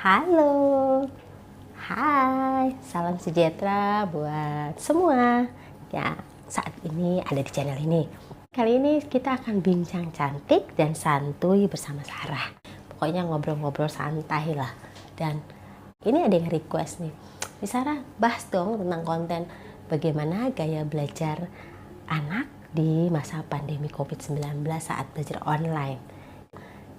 Halo, hai, salam sejahtera buat semua yang saat ini ada di channel ini. Kali ini kita akan bincang cantik dan santuy bersama Sarah. Pokoknya ngobrol-ngobrol santai lah. Dan ini ada yang request nih, Sarah bahas dong tentang konten bagaimana gaya belajar anak di masa pandemi COVID-19 saat belajar online.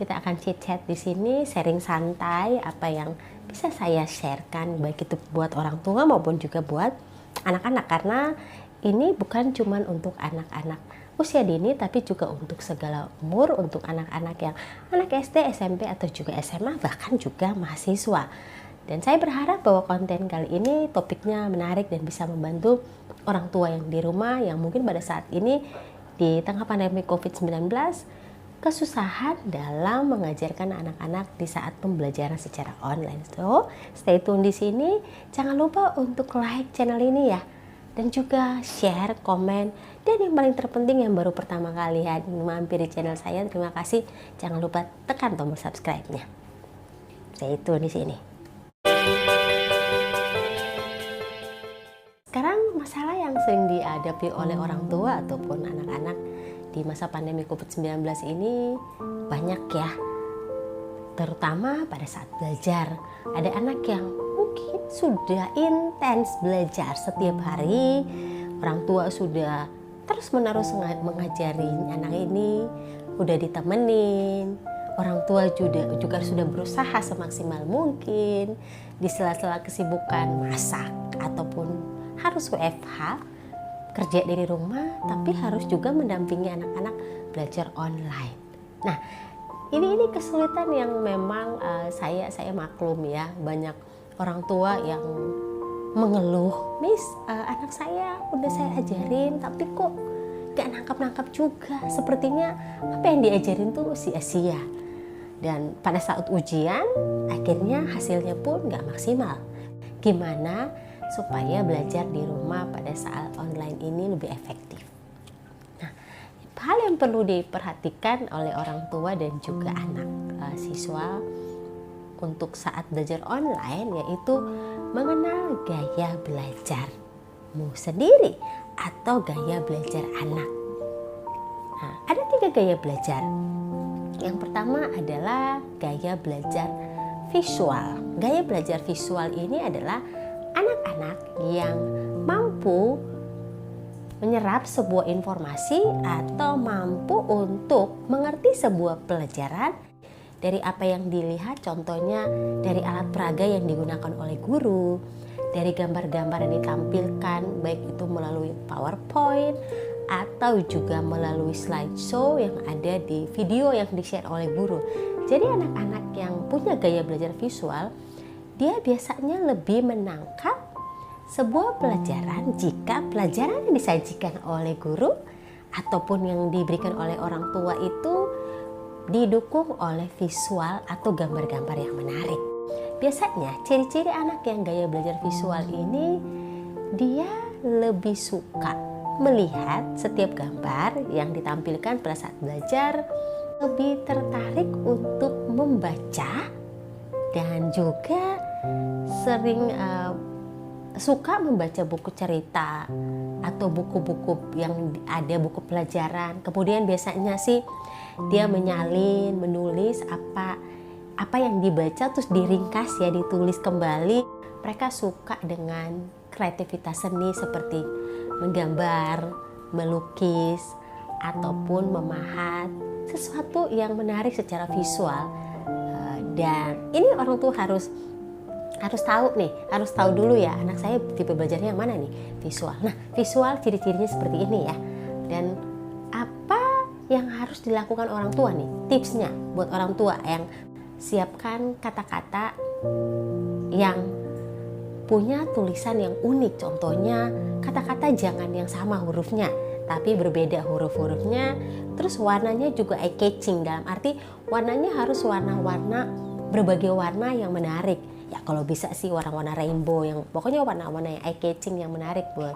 Kita akan chit-chat di sini, sharing santai apa yang bisa saya sharekan, baik itu buat orang tua maupun juga buat anak-anak, karena ini bukan cuma untuk anak-anak usia dini tapi juga untuk segala umur, untuk anak-anak yang anak SD, SMP atau juga SMA, bahkan juga mahasiswa. Dan saya berharap bahwa konten kali ini topiknya menarik dan bisa membantu orang tua yang di rumah yang mungkin pada saat ini di tengah pandemi COVID-19 kesusahan dalam mengajarkan anak-anak di saat pembelajaran secara online. So, stay tune di sini. Jangan lupa untuk like channel ini ya. Dan juga share, komen, dan yang paling terpenting yang baru pertama kali mampir di channel saya, terima kasih. Jangan lupa tekan tombol subscribe-nya. Stay tune di sini. Sekarang masalah yang sering dihadapi oleh orang tua ataupun anak-anak di masa pandemi COVID-19 ini banyak ya, terutama pada saat belajar. Ada anak yang mungkin sudah intens belajar setiap hari, orang tua sudah terus-menerus mengajari anak ini, udah ditemenin, orang tua juga sudah berusaha semaksimal mungkin di sela-sela kesibukan masak ataupun harus WFH, kerja dari rumah, tapi harus juga mendampingi anak-anak belajar online. Nah, ini kesulitan yang memang saya maklum ya, banyak orang tua yang mengeluh, Miss, anak saya udah saya ajarin tapi kok gak nangkap-nangkap juga, sepertinya apa yang diajarin tuh sia-sia. Dan pada saat ujian, akhirnya hasilnya pun gak maksimal. Gimana supaya belajar di rumah pada saat online ini lebih efektif? Nah, hal yang perlu diperhatikan oleh orang tua dan juga anak siswa untuk saat belajar online yaitu mengenal gaya belajarmu sendiri atau gaya belajar anak. Nah, ada 3 gaya belajar. Yang pertama adalah gaya belajar visual. Gaya belajar visual ini adalah anak-anak yang mampu menyerap sebuah informasi atau mampu untuk mengerti sebuah pelajaran dari apa yang dilihat, contohnya dari alat peraga yang digunakan oleh guru, dari gambar-gambar yang ditampilkan, baik itu melalui PowerPoint atau juga melalui slideshow yang ada di video yang di-share oleh guru. Jadi anak-anak yang punya gaya belajar visual, dia biasanya lebih menangkap sebuah pelajaran jika pelajaran yang disajikan oleh guru ataupun yang diberikan oleh orang tua itu didukung oleh visual atau gambar-gambar yang menarik. Biasanya ciri-ciri anak yang gaya belajar visual ini, dia lebih suka melihat setiap gambar yang ditampilkan pada saat belajar, lebih tertarik untuk membaca, dan juga sering suka membaca buku cerita atau buku-buku yang ada buku pelajaran. Kemudian biasanya sih dia menyalin, menulis apa yang dibaca terus diringkas ya, ditulis kembali. Mereka suka dengan kreativitas seni seperti menggambar, melukis ataupun memahat sesuatu yang menarik secara visual. Dan ini orang tua harus tahu dulu ya, anak saya tipe belajarnya yang mana nih, visual. Nah, visual ciri-cirinya seperti ini ya. Dan apa yang harus dilakukan orang tua nih, tipsnya buat orang tua yang siapkan kata-kata yang punya tulisan yang unik. Contohnya kata-kata jangan yang sama hurufnya, tapi berbeda huruf-hurufnya. Terus warnanya juga eye catching, dalam arti warnanya harus warna-warna, berbagai warna yang menarik. Ya kalau bisa sih warna-warna rainbow, yang pokoknya warna-warna yang eye catching yang menarik buat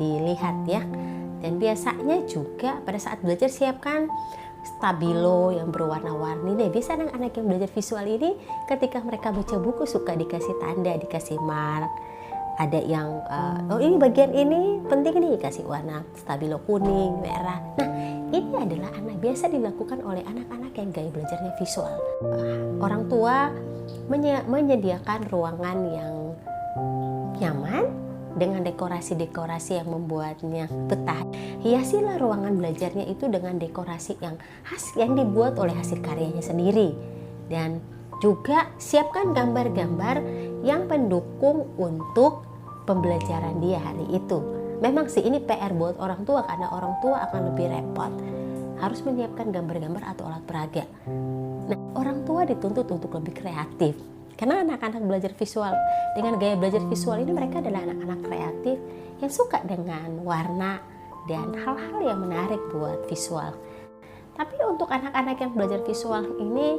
dilihat ya. Dan biasanya juga pada saat belajar siapkan stabilo yang berwarna-warni. Nah, biasa anak-anak yang belajar visual ini ketika mereka baca buku suka dikasih tanda, dikasih mark. Ada yang oh ini bagian ini penting nih, kasih warna stabilo kuning, merah. Nah, ini adalah biasa dilakukan oleh anak-anak yang gaya belajarnya visual. Orang tua menyediakan ruangan yang nyaman dengan dekorasi-dekorasi yang membuatnya betah. Hiasilah ruangan belajarnya itu dengan dekorasi yang khas yang dibuat oleh hasil karyanya sendiri. Dan juga siapkan gambar-gambar yang mendukung untuk pembelajaran dia hari itu. Memang sih ini PR buat orang tua karena orang tua akan lebih repot. Harus menyiapkan gambar-gambar atau alat peraga. Nah, orang tua dituntut untuk lebih kreatif. Karena anak-anak belajar visual, dengan gaya belajar visual ini mereka adalah anak-anak kreatif yang suka dengan warna dan hal-hal yang menarik buat visual. Tapi untuk anak-anak yang belajar visual ini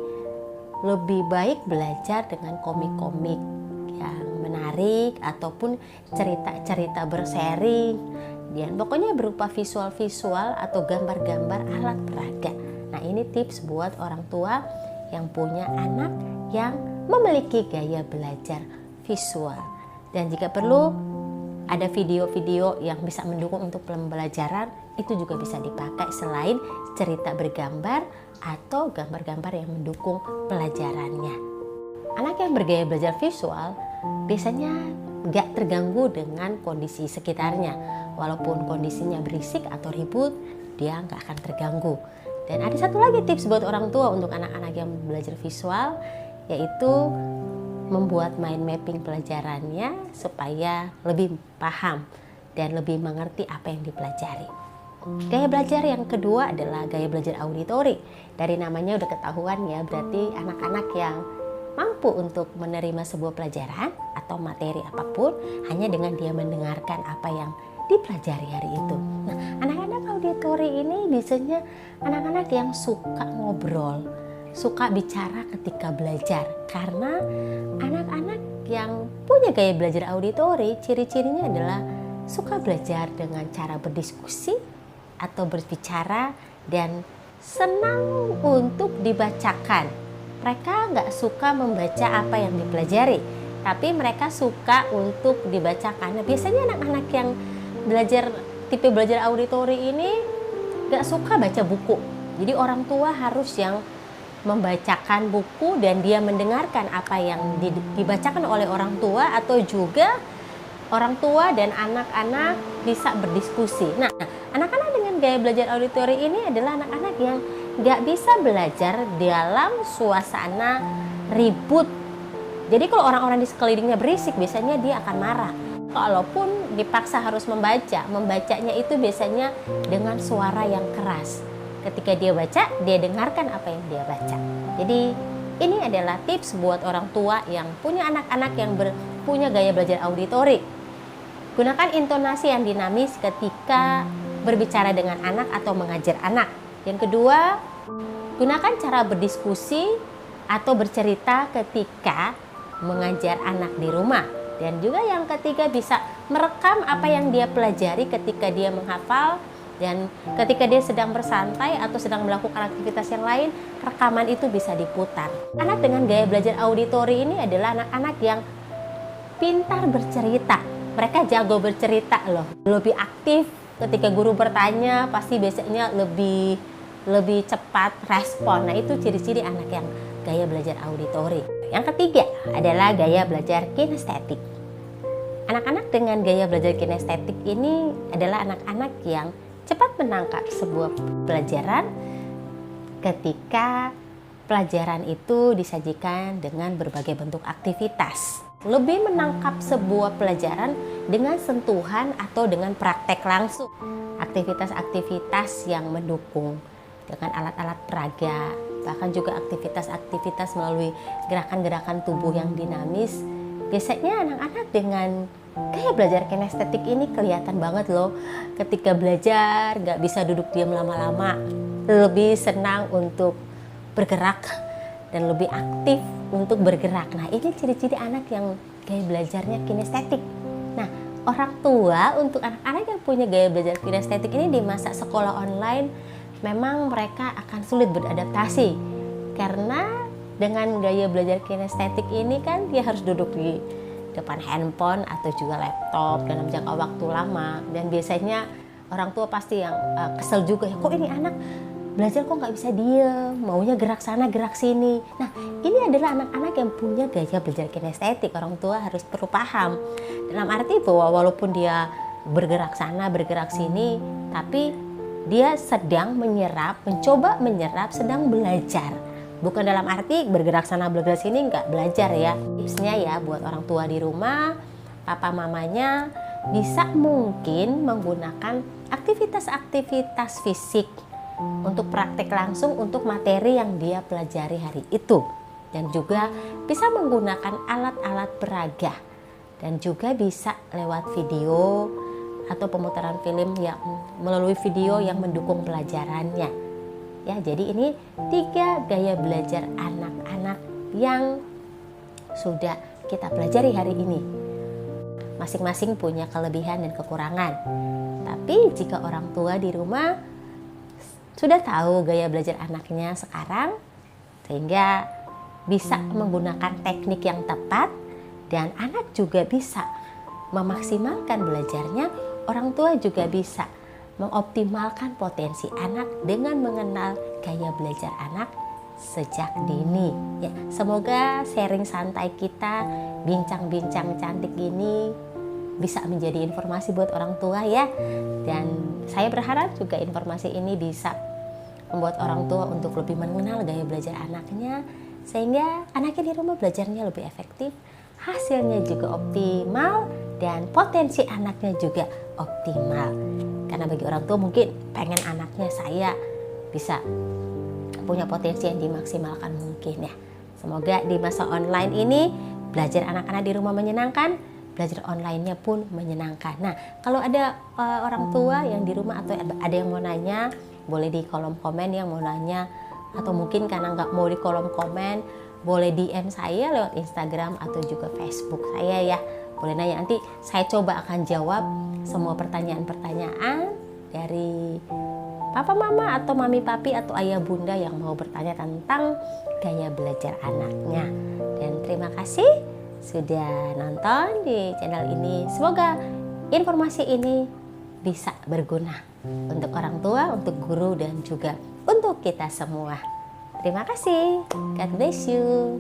lebih baik belajar dengan komik-komik yang menarik ataupun cerita-cerita berseri. Dan pokoknya berupa visual-visual atau gambar-gambar alat peraga. Nah, ini tips buat orang tua yang punya anak yang memiliki gaya belajar visual. Dan jika perlu ada video-video yang bisa mendukung untuk pembelajaran, itu juga bisa dipakai selain cerita bergambar atau gambar-gambar yang mendukung pelajarannya. Anak yang bergaya belajar visual biasanya gak terganggu dengan kondisi sekitarnya. Walaupun kondisinya berisik atau ribut, dia gak akan terganggu. Dan ada satu lagi tips buat orang tua untuk anak-anak yang belajar visual, yaitu membuat mind mapping pelajarannya supaya lebih paham dan lebih mengerti apa yang dipelajari. Gaya belajar yang kedua adalah gaya belajar auditori. Dari namanya udah ketahuan ya, berarti anak-anak yang mampu untuk menerima sebuah pelajaran atau materi apapun hanya dengan dia mendengarkan apa yang dipelajari hari itu. Nah, anak-anak auditori ini biasanya anak-anak yang suka ngobrol, suka bicara ketika belajar. Karena anak-anak yang punya gaya belajar auditori, ciri-cirinya adalah suka belajar dengan cara berdiskusi atau berbicara dan senang untuk dibacakan. Mereka nggak suka membaca apa yang dipelajari, tapi mereka suka untuk dibacakan. Nah, biasanya anak-anak yang tipe belajar auditori ini nggak suka baca buku. Jadi orang tua harus yang membacakan buku dan dia mendengarkan apa yang dibacakan oleh orang tua, atau juga orang tua dan anak-anak bisa berdiskusi. Nah, anak-anak dengan gaya belajar auditori ini adalah anak-anak yang nggak bisa belajar dalam suasana ribut. Jadi kalau orang-orang di sekelilingnya berisik, biasanya dia akan marah. Kalaupun dipaksa harus membacanya itu biasanya dengan suara yang keras. Ketika dia baca, dia dengarkan apa yang dia baca. Jadi ini adalah tips buat orang tua yang punya anak-anak yang punya gaya belajar auditori. Gunakan intonasi yang dinamis ketika berbicara dengan anak atau mengajar anak. Yang kedua, gunakan cara berdiskusi atau bercerita ketika mengajar anak di rumah. Dan juga yang ketiga, bisa merekam apa yang dia pelajari ketika dia menghafal. Dan ketika dia sedang bersantai atau sedang melakukan aktivitas yang lain, rekaman itu bisa diputar. Anak dengan gaya belajar auditori ini adalah anak-anak yang pintar bercerita. Mereka jago bercerita loh. Lebih aktif ketika guru bertanya, pasti biasanya lebih cepat respon. Nah, itu ciri-ciri anak yang gaya belajar auditori. Yang ketiga adalah gaya belajar kinestetik. Anak-anak dengan gaya belajar kinestetik ini adalah anak-anak yang cepat menangkap sebuah pelajaran ketika pelajaran itu disajikan dengan berbagai bentuk aktivitas. Lebih menangkap sebuah pelajaran dengan sentuhan atau dengan praktek langsung. Aktivitas-aktivitas yang mendukung dengan alat-alat peraga, bahkan juga aktivitas-aktivitas melalui gerakan-gerakan tubuh yang dinamis. Biasanya anak-anak dengan gaya belajar kinestetik ini kelihatan banget loh. Ketika belajar gak bisa duduk diam lama-lama, lebih senang untuk bergerak dan lebih aktif untuk bergerak. Nah, ini ciri-ciri anak yang gaya belajarnya kinestetik. Nah, orang tua untuk anak-anak yang punya gaya belajar kinestetik ini di masa sekolah online memang mereka akan sulit beradaptasi karena dengan gaya belajar kinestetik ini kan dia harus duduk di depan handphone atau juga laptop dalam jangka waktu lama, dan biasanya orang tua pasti yang kesel juga ya, kok ini anak belajar kok nggak bisa diem, maunya gerak sana gerak sini. Nah, ini adalah anak-anak yang punya gaya belajar kinestetik. Orang tua harus perlu paham dalam arti bahwa walaupun dia bergerak sana bergerak sini, tapi dia sedang menyerap, mencoba menyerap, sedang belajar. Bukan dalam arti bergerak sana bergerak sini nggak belajar ya. Tipsnya ya buat orang tua di rumah, papa mamanya bisa mungkin menggunakan aktivitas-aktivitas fisik untuk praktek langsung untuk materi yang dia pelajari hari itu, dan juga bisa menggunakan alat-alat peraga, dan juga bisa lewat video atau pemutaran film yang melalui video yang mendukung pelajarannya ya. Jadi ini 3 gaya belajar anak-anak yang sudah kita pelajari hari ini. Masing-masing punya kelebihan dan kekurangan, tapi jika orang tua di rumah sudah tahu gaya belajar anaknya sekarang, sehingga bisa menggunakan teknik yang tepat dan anak juga bisa memaksimalkan belajarnya, orang tua juga bisa mengoptimalkan potensi anak dengan mengenal gaya belajar anak sejak dini. Ya, semoga sharing santai kita, bincang-bincang cantik ini bisa menjadi informasi buat orang tua ya. Dan saya berharap juga informasi ini bisa membuat orang tua untuk lebih mengenal gaya belajar anaknya, sehingga anaknya di rumah belajarnya lebih efektif, hasilnya juga optimal, dan potensi anaknya juga optimal. Karena bagi orang tua mungkin pengen anaknya saya bisa punya potensi yang dimaksimalkan mungkin ya. Semoga di masa online ini belajar anak-anak di rumah menyenangkan, belajar online-nya pun menyenangkan. Nah, kalau ada orang tua yang di rumah atau ada yang mau nanya, boleh di kolom komen yang mau nanya, atau mungkin karena nggak mau di kolom komen, boleh DM saya lewat Instagram atau juga Facebook saya ya. Boleh nanya, nanti saya coba akan jawab semua pertanyaan-pertanyaan dari papa mama atau mami papi atau ayah bunda yang mau bertanya tentang gaya belajar anaknya. Dan terima kasih sudah nonton di channel ini. Semoga informasi ini bisa berguna untuk orang tua, untuk guru, dan juga untuk kita semua. Terima kasih. God bless you.